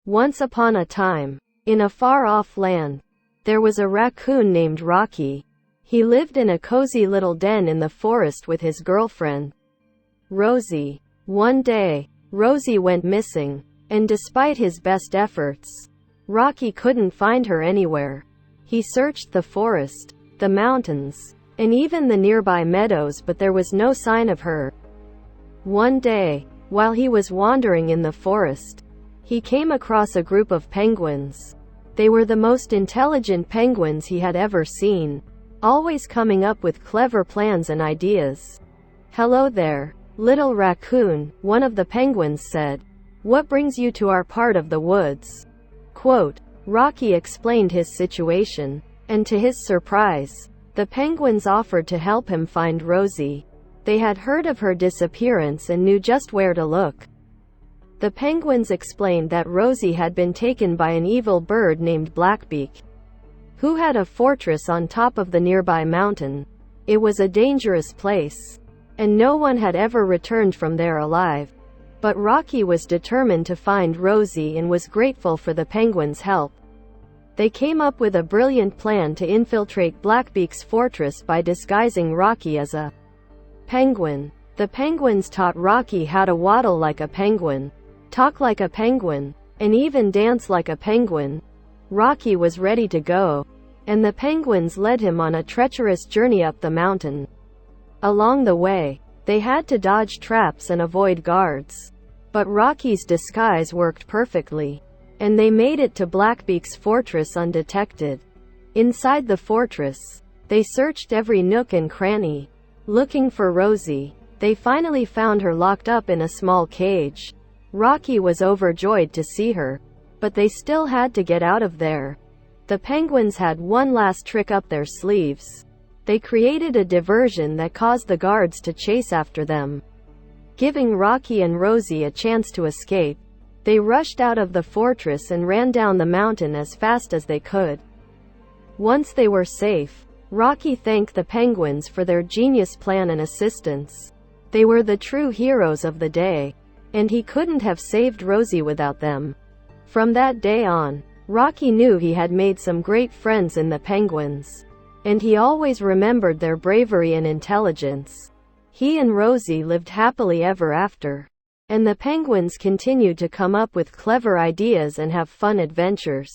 Once upon a time, in a far-off land, there was a raccoon named Rocky. He lived in a cozy little den in the forest with his girlfriend, Rosie. One day, Rosie went missing, and despite his best efforts, Rocky couldn't find her anywhere. He searched the forest, the mountains, and even the nearby meadows, but there was no sign of her. One day, while he was wandering in the forest, he came across a group of penguins. They were the most intelligent penguins he had ever seen, always coming up with clever plans and ideas. "Hello there, little raccoon," one of the penguins said. "What brings you to our part of the woods?" Quote, Rocky explained his situation, and to his surprise, the penguins offered to help him find Rosie. They had heard of her disappearance and knew just where to look. The penguins explained that Rosie had been taken by an evil bird named Blackbeak, who had a fortress on top of the nearby mountain. It was a dangerous place, and no one had ever returned from there alive. But Rocky was determined to find Rosie and was grateful for the penguins' help. They came up with a brilliant plan to infiltrate Blackbeak's fortress by disguising Rocky as a penguin. The penguins taught Rocky how to waddle like a penguin, talk like a penguin, and even dance like a penguin. Rocky was ready to go, and the penguins led him on a treacherous journey up the mountain. Along the way, they had to dodge traps and avoid guards. But Rocky's disguise worked perfectly, and they made it to Blackbeak's fortress undetected. Inside the fortress, they searched every nook and cranny, looking for Rosie. They finally found her locked up in a small cage. Rocky was overjoyed to see her, but they still had to get out of there. The penguins had one last trick up their sleeves. They created a diversion that caused the guards to chase after them. Giving Rocky and Rosie a chance to escape, they rushed out of the fortress and ran down the mountain as fast as they could. Once they were safe, Rocky thanked the penguins for their genius plan and assistance. They were the true heroes of the day, and he couldn't have saved Rosie without them. From that day on, Rocky knew he had made some great friends in the penguins, and he always remembered their bravery and intelligence. He and Rosie lived happily ever after, and the penguins continued to come up with clever ideas and have fun adventures.